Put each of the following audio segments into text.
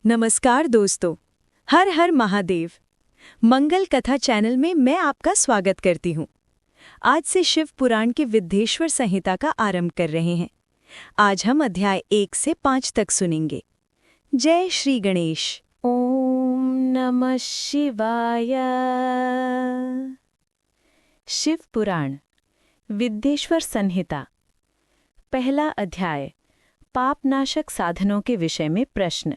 नमस्कार दोस्तों, हर हर महादेव। मंगल कथा चैनल में मैं आपका स्वागत करती हूँ। आज से शिव पुराण के विद्धेश्वर संहिता का आरंभ कर रहे हैं। आज हम अध्याय 1 से 5 तक सुनेंगे। जय श्री गणेश। ओम नमः शिवाय। शिव पुराण विद्धेश्वर संहिता। पहला अध्याय, पापनाशक साधनों के विषय में प्रश्न।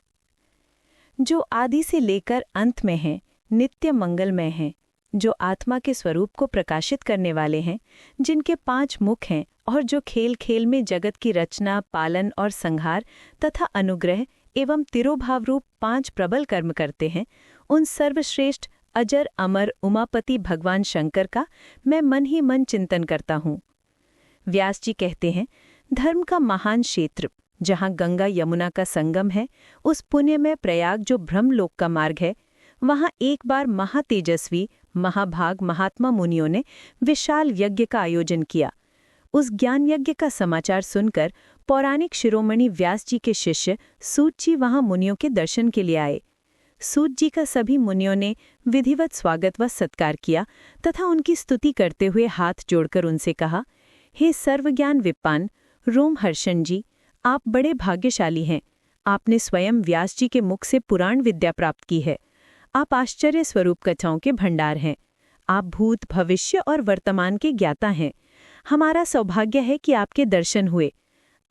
जो आदि से लेकर अंत में हैं, नित्य मंगलमय हैं, जो आत्मा के स्वरूप को प्रकाशित करने वाले हैं, जिनके 5 मुख हैं और जो खेल खेल में जगत की रचना, पालन और संहार तथा अनुग्रह एवं तिरोभाव रूप 5 प्रबल कर्म करते हैं, उन सर्वश्रेष्ठ अजर अमर उमापति भगवान शंकर का मैं मन ही मन चिंतन करता हूँ। व्यास जी कहते हैं, धर्म का महान क्षेत्र जहाँ गंगा यमुना का संगम है, उस पुण्यमय प्रयाग जो ब्रह्मलोक का मार्ग है, वहाँ एक बार महातेजस्वी महाभाग महात्मा मुनियों ने विशाल यज्ञ का आयोजन किया। उस ज्ञान यज्ञ का समाचार सुनकर पौराणिक शिरोमणि व्यास जी के शिष्य सूत जी वहाँ मुनियों के दर्शन के लिए आए। सूत जी का सभी मुनियों ने विधिवत स्वागत व सत्कार किया तथा उनकी स्तुति करते हुए हाथ जोड़कर उनसे कहा, हे सर्वज्ञान विद्वान रोमहर्षण जी, आप बड़े भाग्यशाली हैं। आपने स्वयं व्यास जी के मुख से पुराण विद्या प्राप्त की है। आप आश्चर्य स्वरूप कथाओं के भंडार हैं। आप भूत भविष्य और वर्तमान के ज्ञाता हैं। हमारा सौभाग्य है कि आपके दर्शन हुए।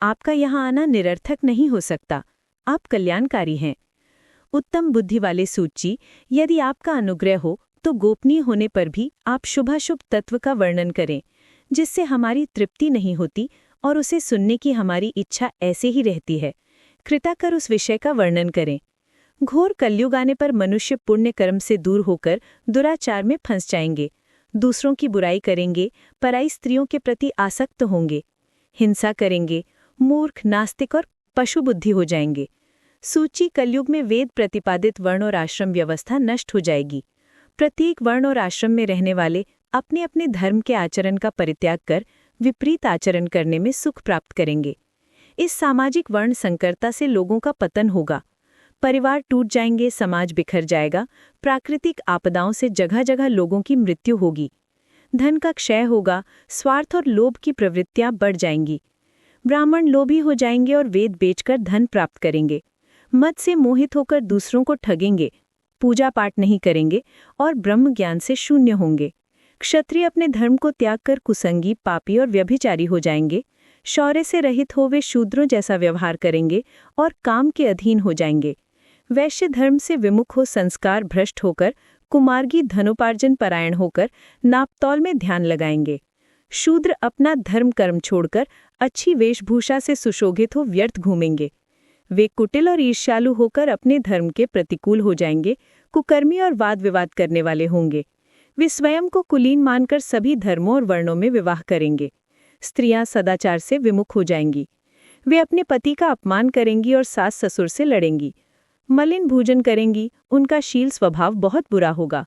आपका यहाँ आना निरर्थक नहीं हो सकता। आप कल्याणकारी हैं। उत्तम बुद्धि वाले सूत जी, यदि आपका अनुग्रह हो तो गोपनीय होने पर भी आप शुभाशुभ तत्व का वर्णन करें, जिससे हमारी तृप्ति नहीं होती और उसे सुनने की हमारी इच्छा ऐसे ही रहती है। कृपा कर उस विषय का वर्णन करें। घोर कलयुग आने पर मनुष्य पुण्य कर्म से दूर होकर दुराचार में फंस जाएंगे, दूसरों की बुराई करेंगे, पराई स्त्रियों के प्रति आसक्त होंगे, हिंसा करेंगे, मूर्ख नास्तिक और पशु बुद्धि हो जाएंगे। सूची कलयुग में वेद प्रतिपादित वर्ण और आश्रम व्यवस्था नष्ट हो जाएगी। प्रत्येक वर्ण और आश्रम में रहने वाले अपने अपने धर्म के आचरण का परित्याग कर विपरीत आचरण करने में सुख प्राप्त करेंगे। इस सामाजिक वर्ण संकरता से लोगों का पतन होगा। परिवार टूट जाएंगे, समाज बिखर जाएगा, प्राकृतिक आपदाओं से जगह जगह लोगों की मृत्यु होगी, धन का क्षय होगा, स्वार्थ और लोभ की प्रवृत्तियां बढ़ जाएंगी। ब्राह्मण लोभी हो जाएंगे और वेद बेचकर धन प्राप्त करेंगे, मद से मोहित होकर दूसरों को ठगेंगे, पूजा पाठ नहीं करेंगे और ब्रह्म ज्ञान से शून्य होंगे। क्षत्रिय अपने धर्म को त्याग कर कुसंगी, पापी और व्यभिचारी हो जाएंगे। शौर्य से रहित हो वे शूद्रों जैसा व्यवहार करेंगे और काम के अधीन हो जाएंगे। वैश्य धर्म से विमुख हो संस्कार भ्रष्ट होकर कुमार्गी धनोपार्जन परायण होकर नापतौल में ध्यान लगाएंगे। शूद्र अपना धर्म कर्म छोड़कर अच्छी वेशभूषा से सुशोभित हो व्यर्थ घूमेंगे। वे कुटिल और ईर्ष्यालु होकर अपने धर्म के प्रतिकूल हो जाएंगे, कुकर्मी और वाद विवाद करने वाले होंगे। वे स्वयं को कुलीन मानकर सभी धर्मों और वर्णों में विवाह करेंगे। स्त्रियां सदाचार से विमुख हो जाएंगी। वे अपने पति का अपमान करेंगी और सास ससुर से लड़ेंगी। मलिन भोजन करेंगी, उनका शील स्वभाव बहुत बुरा होगा।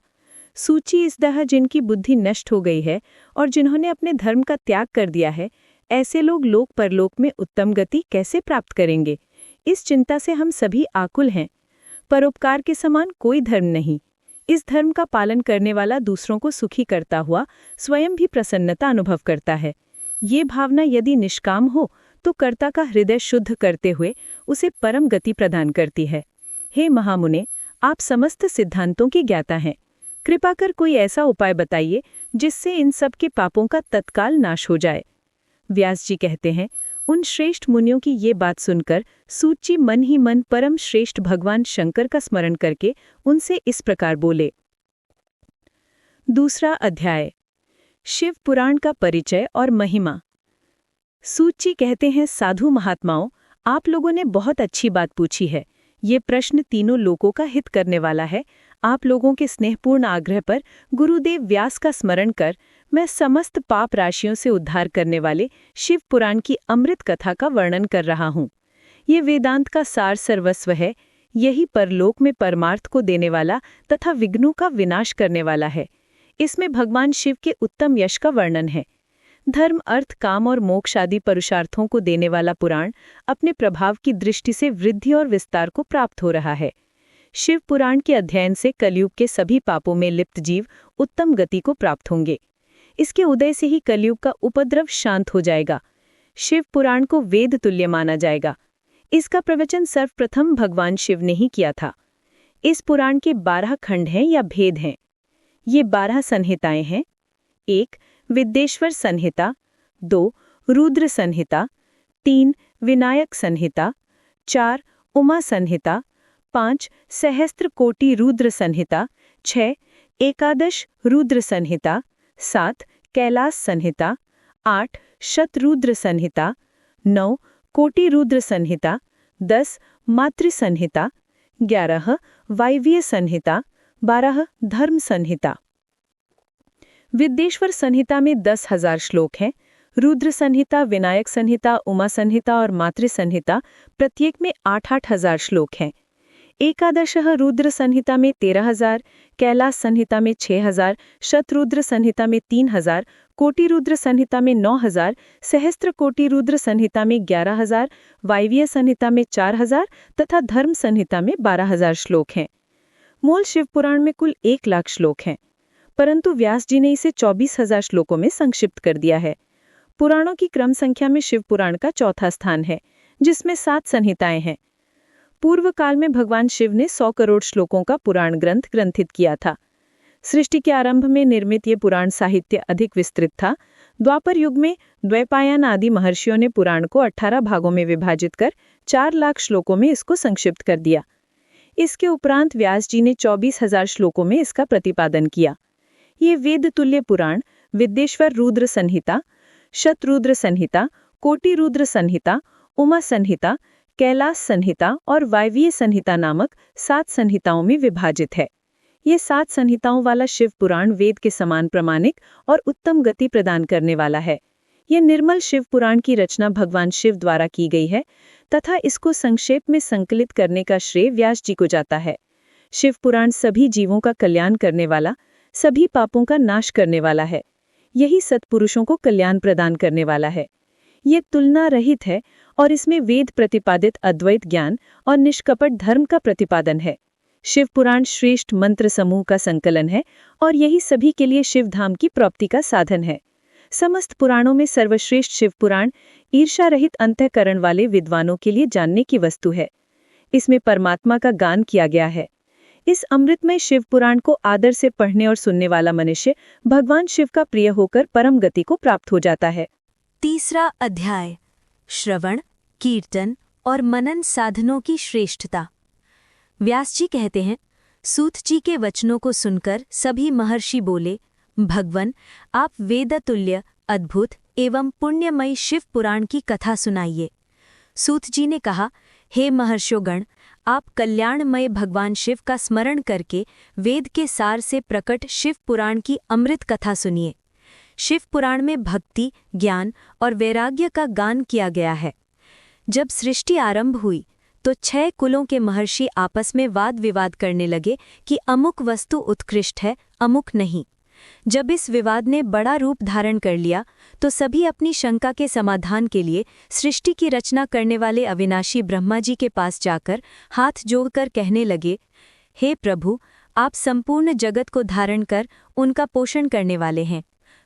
सूची इस दह जिनकी बुद्धि नष्ट हो गई है और जिन्होंने अपने धर्म का त्याग कर दिया है, ऐसे लोग लोक परलोक में उत्तम गति कैसे प्राप्त करेंगे? इस चिंता से हम सभी आकुल हैं। परोपकार के समान कोई धर्म नहीं। इस धर्म का पालन करने वाला दूसरों को सुखी करता हुआ स्वयं भी प्रसन्नता अनुभव करता है। ये भावना यदि निष्काम हो तो कर्ता का हृदय शुद्ध करते हुए उसे परम गति प्रदान करती है। हे महामुने, आप समस्त सिद्धांतों के ज्ञाता हैं। कृपा कर कोई ऐसा उपाय बताइए जिससे इन सब के पापों का तत्काल नाश हो जाए। व्यास जी कहते हैं, उन श्रेष्ठ मुनियों की ये बात सुनकर सूत जी मन ही मन परम श्रेष्ठ भगवान शंकर का स्मरण करके उनसे इस प्रकार बोले। दूसरा अध्याय, शिव पुराण का परिचय और महिमा। सूत जी कहते हैं, साधु महात्माओं, आप लोगों ने बहुत अच्छी बात पूछी है। ये प्रश्न तीनों लोकों का हित करने वाला है। आप लोगों के स्नेहपूर्ण आग्रह पर गुरुदेव व्यास का स्मरण कर मैं समस्त पाप राशियों से उद्धार करने वाले शिव पुराण की अमृत कथा का वर्णन कर रहा हूँ। ये वेदांत का सार सर्वस्व है। यही परलोक में परमार्थ को देने वाला तथा विघ्नों का विनाश करने वाला है। इसमें भगवान शिव के उत्तम यश का वर्णन है। धर्म, अर्थ, काम और मोक्ष आदि पुरुषार्थों को देने वाला पुराण अपने प्रभाव की दृष्टि से वृद्धि और विस्तार को प्राप्त हो रहा है। शिव पुराण के अध्ययन से कलयुग के सभी पापों में लिप्त जीव उत्तम गति को प्राप्त होंगे। इसके उदय से ही कलयुग का उपद्रव शांत हो जाएगा। शिव पुराण को वेद तुल्य माना जाएगा। इसका प्रवचन सर्वप्रथम भगवान शिव ने ही किया था। इस पुराण के 12 खंड हैं या भेद हैं। ये 12 संहिताएं हैं। 1. विद्येश्वर संहिता, 2. रुद्र संहिता, 3. विनायक संहिता, 4. उमा संहिता, 5. सहस्त्र कोटि रुद्र संहिता, 6. एकादश रुद्र संहिता, 7. कैलास संहिता, 8. शतरुद्र संहिता, 9. कोटि रुद्र संहिता, 10. मातृ संहिता, 11. वायव्य संहिता, 12. धर्म संहिता। विद्येश्वर संहिता में 10,000 श्लोक हैं। रुद्र संहिता, विनायक संहिता, उमा संहिता और मातृ संहिता प्रत्येक में 8-8 हजार श्लोक हैं। एकादशः रुद्र संहिता में 13,000, कैलास संहिता में 6,000, शतरुद्र संहिता में 3,000, कोटि रुद्र संहिता में 9,000, सहस्त्र कोटि रुद्र संहिता में 11,000, वायव्य संहिता में 4,000 तथा धर्म संहिता में 12,000 श्लोक हैं। मूल शिव पुराण में कुल 1 लाख श्लोक हैं, परंतु व्यास जी ने इसे 24,000 श्लोकों में संक्षिप्त कर दिया है। पुराणों की क्रम संख्या में शिव पुराण का चौथा स्थान है, जिसमें 7 संहिताएं हैं। पूर्व काल में भगवान शिव ने 100 करोड़ श्लोकों का पुराण ग्रंथ ग्रंथित किया था। सृष्टि के आरंभ में निर्मित ये पुराण साहित्य अधिक विस्तृत था। द्वापर युग में द्वैपायन आदि महर्षियों ने पुराण को 18 भागों में विभाजित कर 4 लाख श्लोकों में इसको संक्षिप्त कर दिया। इसके उपरांत व्यास जी ने 24,000 श्लोकों में इसका प्रतिपादन किया। ये वेद तुल्य पुराण विद्येश्वर रुद्र संहिता, शतरुद्र संहिता, कोटि रुद्र संहिता, उमा संहिता, कैलास संहिता और वायव्य संहिता नामक 7 संहिताओं में विभाजित है। ये 7 संहिताओं वाला शिव पुराण वेद के समान प्रामाणिक और उत्तम गति प्रदान करने वाला है। ये निर्मल शिव पुराण की रचना भगवान शिव द्वारा की गई है तथा इसको संक्षेप में संकलित करने का श्रेय व्यास जी को जाता है। शिव पुराण सभी जीवों का कल्याण करने वाला, सभी पापों का नाश करने वाला है। यही सत्पुरुषों को कल्याण प्रदान करने वाला है। ये तुलना रहित है और इसमें वेद प्रतिपादित अद्वैत ज्ञान और निष्कपट धर्म का प्रतिपादन है। शिव पुराण श्रेष्ठ मंत्र समूह का संकलन है और यही सभी के लिए शिव धाम की प्राप्ति का साधन है। समस्त पुराणों में सर्वश्रेष्ठ शिव पुराण ईर्ष्या रहित अंतःकरण वाले विद्वानों के लिए जानने की वस्तु है। इसमें परमात्मा का गान किया गया है। इस अमृतमय शिव पुराण को आदर से पढ़ने और सुनने वाला मनुष्य भगवान शिव का प्रिय होकर परम गति को प्राप्त हो जाता है। तीसरा अध्याय, श्रवण, कीर्तन और मनन साधनों की श्रेष्ठता। व्यास जी कहते हैं, सूत जी के वचनों को सुनकर सभी महर्षि बोले, भगवन, आप वेदतुल्य, अद्भुत एवं पुण्यमयी शिव पुराण की कथा सुनाइए। सूत जी ने कहा, हे महर्षियोगण, आप कल्याणमय भगवान शिव का स्मरण करके वेद के सार से प्रकट शिव पुराण की अमृत कथा सुनिए। शिव पुराण में भक्ति, ज्ञान और वैराग्य का गान किया गया है। जब सृष्टि आरंभ हुई तो 6 कुलों के महर्षि आपस में वाद विवाद करने लगे कि अमुक वस्तु उत्कृष्ट है, अमुक नहीं। जब इस विवाद ने बड़ा रूप धारण कर लिया तो सभी अपनी शंका के समाधान के लिए सृष्टि की रचना करने वाले अविनाशी ब्रह्मा जी के पास जाकर हाथ जोड़कर कहने लगे, हे प्रभु, आप संपूर्ण जगत को धारण कर उनका पोषण करने वाले हैं।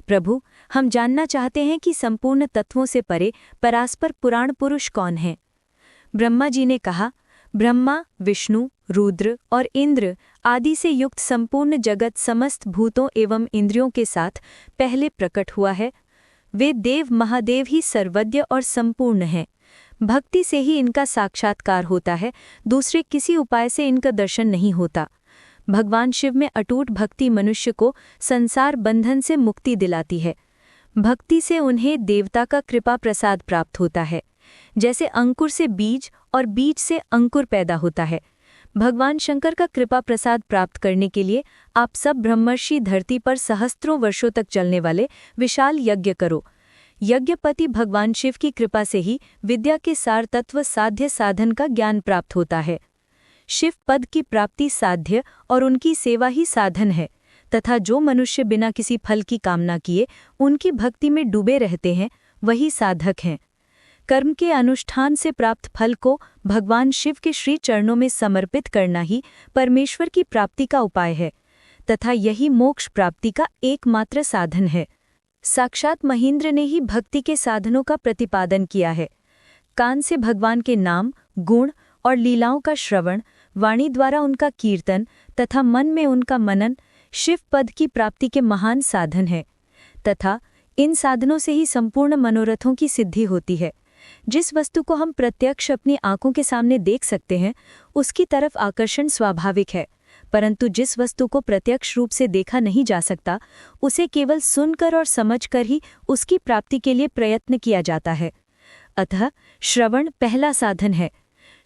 प्रभु, हम जानना चाहते हैं कि संपूर्ण तत्वों से परे परास्पर पुराण पुरुष कौन है। ब्रह्मा जी ने कहा, ब्रह्मा, विष्णु, रुद्र और इंद्र आदि से युक्त संपूर्ण जगत समस्त भूतों एवं इंद्रियों के साथ पहले प्रकट हुआ है। वे देव महादेव ही सर्वज्ञ और संपूर्ण हैं। भक्ति से ही इनका साक्षात्कार होता है, दूसरे किसी उपाय से इनका दर्शन नहीं होता। भगवान शिव में अटूट भक्ति मनुष्य को संसार बंधन से मुक्ति दिलाती है। भक्ति से उन्हें देवता का कृपा प्रसाद प्राप्त होता है। जैसे अंकुर से बीज और बीज से अंकुर पैदा होता है। भगवान शंकर का कृपा प्रसाद प्राप्त करने के लिए आप सब ब्रह्मर्षि धरती पर सहस्त्रों वर्षों तक चलने वाले विशाल यज्ञ करो। यज्ञपति भगवान शिव की कृपा से ही विद्या के सार तत्व साध्य साधन का ज्ञान प्राप्त होता है। शिव पद की प्राप्ति साध्य और उनकी सेवा ही साधन है तथा जो मनुष्य बिना किसी फल की कामना किए उनकी भक्ति में डूबे रहते हैं वही साधक हैं। कर्म के अनुष्ठान से प्राप्त फल को भगवान शिव के श्री चरणों में समर्पित करना ही परमेश्वर की प्राप्ति का उपाय है तथा यही मोक्ष प्राप्ति का एकमात्र साधन है। साक्षात महेंद्र ने ही भक्ति के साधनों का प्रतिपादन किया है। कान से भगवान के नाम, गुण और लीलाओं का श्रवण, वाणी द्वारा उनका कीर्तन तथा मन में उनका मनन शिव पद की प्राप्ति के महान साधन है तथा इन साधनों से ही संपूर्ण मनोरथों की सिद्धि होती है। जिस वस्तु को हम प्रत्यक्ष अपनी आंखों के सामने देख सकते हैं उसकी तरफ आकर्षण स्वाभाविक है, परंतु जिस वस्तु को प्रत्यक्ष रूप से देखा नहीं जा सकता उसे केवल सुनकर और समझकर ही उसकी प्राप्ति के लिए प्रयत्न किया जाता है। अतः श्रवण पहला साधन है।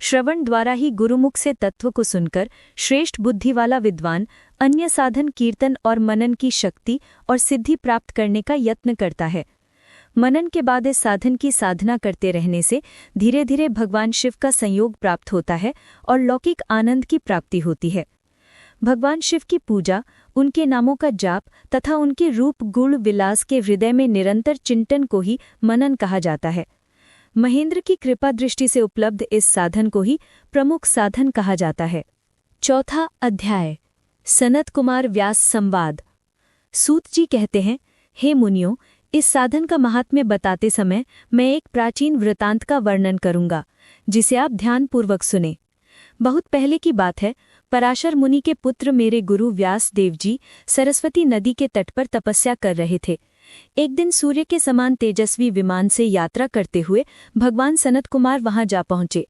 श्रवण द्वारा ही गुरुमुख से तत्व को सुनकर श्रेष्ठ बुद्धि वाला विद्वान अन्य साधन कीर्तन और मनन की शक्ति और सिद्धि प्राप्त करने का यत्न करता है। मनन के बाद इस साधन की साधना करते रहने से धीरे धीरे भगवान शिव का संयोग प्राप्त होता है और लौकिक आनंद की प्राप्ति होती है। भगवान शिव की पूजा, उनके नामों का जाप तथा उनके रूप गुण विलास के हृदय में निरंतर चिंतन को ही मनन कहा जाता है। महेंद्र की कृपा दृष्टि से उपलब्ध इस साधन को ही प्रमुख साधन कहा जाता है। चौथा अध्याय, सनत कुमार व्यास संवाद। सूत जी कहते हैं, हे मुनियों, इस साधन का महात्म्य बताते समय मैं एक प्राचीन वृतांत का वर्णन करूंगा जिसे आप ध्यानपूर्वक सुने। बहुत पहले की बात है, पराशर मुनि के पुत्र मेरे गुरु व्यास देव जी सरस्वती नदी के तट पर तपस्या कर रहे थे। एक दिन सूर्य के समान तेजस्वी विमान से यात्रा करते हुए भगवान सनत कुमार वहां जा पहुंचे।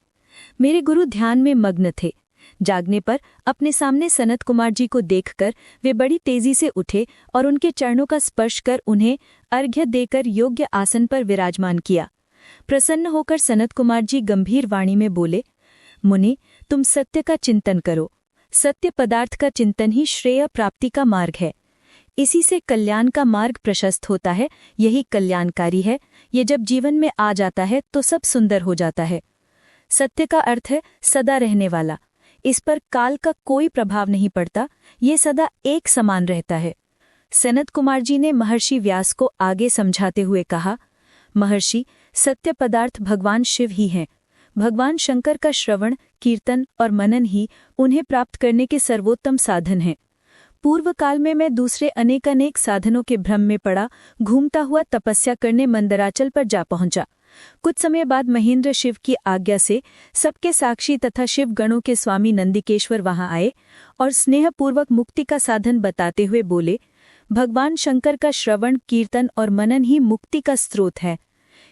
मेरे गुरु ध्यान में मग्न थे। जागने पर अपने सामने सनत कुमार जी को देखकर वे बड़ी तेजी से उठे और उनके चरणों का स्पर्श कर उन्हें अर्घ्य देकर योग्य आसन पर विराजमान किया। प्रसन्न होकर सनत कुमार जी गंभीर वाणी में बोले, मुनि, तुम सत्य का चिंतन करो। सत्य पदार्थ का चिंतन ही श्रेय प्राप्ति का मार्ग है। इसी से कल्याण का मार्ग प्रशस्त होता है। यही कल्याणकारी है। ये जब जीवन में आ जाता है तो सब सुंदर हो जाता है। सत्य का अर्थ है सदा रहने वाला। इस पर काल का कोई प्रभाव नहीं पड़ता। ये सदा एक समान रहता है। सनत कुमार जी ने महर्षि व्यास को आगे समझाते हुए कहा, महर्षि, सत्य पदार्थ भगवान शिव ही हैं। भगवान शंकर का श्रवण, कीर्तन और मनन ही उन्हें प्राप्त करने के सर्वोत्तम साधन हैं। पूर्व काल में मैं दूसरे अनेक साधनों के भ्रम में पड़ा घूमता हुआ तपस्या करने मंदराचल पर जा पहुंचा। कुछ समय बाद महेंद्र शिव की आज्ञा से सबके साक्षी तथा शिव गणों के स्वामी नंदिकेश्वर वहां आए और स्नेहपूर्वक मुक्ति का साधन बताते हुए बोले, भगवान शंकर का श्रवण, कीर्तन और मनन ही मुक्ति का स्रोत है।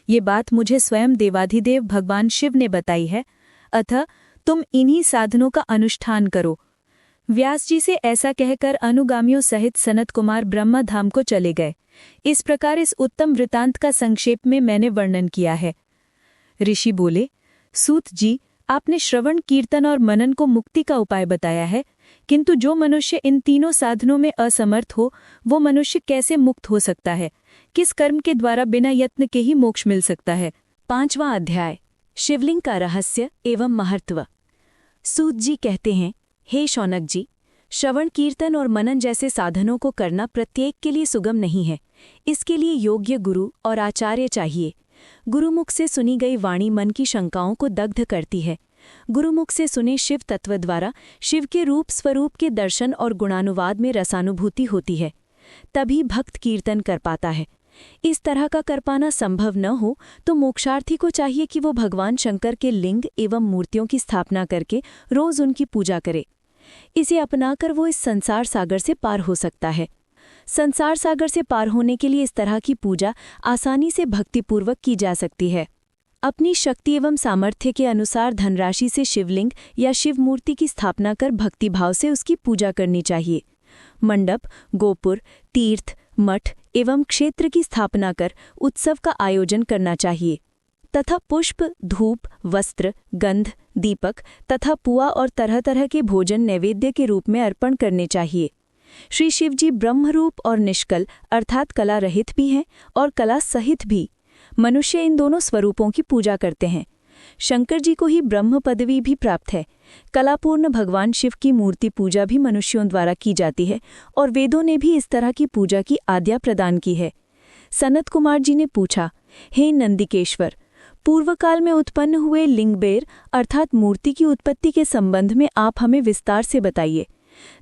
ये बात मुझे स्वयं देवाधिदेव भगवान शिव ने बताई है। अतः तुम इन्हीं साधनों का अनुष्ठान करो। व्यास जी से ऐसा कहकर अनुगामियों सहित सनत कुमार ब्रह्मधाम को चले गए। इस प्रकार इस उत्तम वृतांत का संक्षेप में मैंने वर्णन किया है। ऋषि बोले, सूत जी, आपने श्रवण, कीर्तन और मनन को मुक्ति का उपाय बताया है, किंतु जो मनुष्य इन तीनों साधनों में असमर्थ हो वो मनुष्य कैसे मुक्त हो सकता है? किस कर्म के द्वारा बिना यत्न के ही मोक्ष मिल सकता है? 5वां अध्याय, शिवलिंग का रहस्य एवं महत्व। सूत जी कहते हैं, हे शौनक जी, श्रवण, कीर्तन और मनन जैसे साधनों को करना प्रत्येक के लिए सुगम नहीं है। इसके लिए योग्य गुरु और आचार्य चाहिए। गुरुमुख से सुनी गई वाणी मन की शंकाओं को दग्ध करती है। गुरुमुख से सुने शिव तत्व द्वारा शिव के रूप स्वरूप के दर्शन और गुणानुवाद में रसानुभूति होती है। तभी भक्त कीर्तन कर पाता है। इस तरह का कर पाना संभव न हो तो मोक्षार्थी को चाहिए कि वो भगवान शंकर के लिंग एवं मूर्तियों की स्थापना करके रोज उनकी पूजा करे। इसे अपनाकर वो इस संसार सागर से पार हो सकता है। संसार सागर से पार होने के लिए इस तरह की पूजा आसानी से भक्तिपूर्वक की जा सकती है। अपनी शक्ति एवं सामर्थ्य के अनुसार धनराशि से शिवलिंग या शिव मूर्ति की स्थापना कर भक्तिभाव से उसकी पूजा करनी चाहिए। मंडप, गोपुर, तीर्थ, मठ एवं क्षेत्र की स्थापना कर उत्सव का आयोजन करना चाहिए तथा पुष्प, धूप, वस्त्र, गंध, दीपक तथा पुआ और तरह तरह के भोजन नैवेद्य के रूप में अर्पण करने चाहिए। श्री शिवजी ब्रह्मरूप और निष्कल अर्थात कला रहित भी हैं और कला सहित भी। मनुष्य इन दोनों स्वरूपों की पूजा करते हैं। शंकर जी को ही ब्रह्म पदवी भी प्राप्त है। कलापूर्ण भगवान शिव की मूर्ति पूजा भी मनुष्यों द्वारा की जाती है और वेदों ने भी इस तरह की पूजा की आज्ञा प्रदान की है। सनत कुमार जी ने पूछा, हे नंदिकेश्वर, पूर्व काल में उत्पन्न हुए लिंगबेर अर्थात मूर्ति की उत्पत्ति के संबंध में आप हमें विस्तार से बताइए।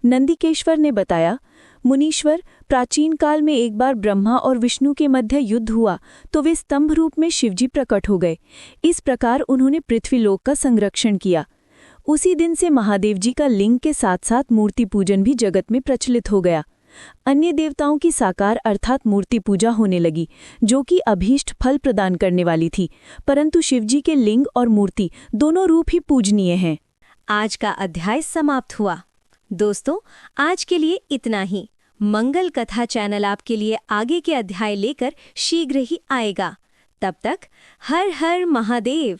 नंदिकेश्वर ने बताया, मुनीश्वर, प्राचीन काल में एक बार ब्रह्मा और विष्णु के मध्य युद्ध हुआ तो वे स्तंभ रूप में शिवजी प्रकट हो गए। इस प्रकार उन्होंने पृथ्वीलोक का संरक्षण किया। उसी दिन से महादेव जी का लिंग के साथ साथ मूर्ति पूजन भी जगत में प्रचलित हो गया। अन्य देवताओं की साकार अर्थात मूर्ति पूजा होने लगी, जो कि अभीष्ट फल प्रदान करने वाली थी, परंतु शिवजी के लिंग और मूर्ति दोनों रूप ही पूजनीय हैं। आज का अध्याय समाप्त हुआ। दोस्तों, आज के लिए इतना ही। मंगल कथा चैनल आपके लिए आगे के अध्याय लेकर शीघ्र ही आएगा। तब तक हर हर महादेव।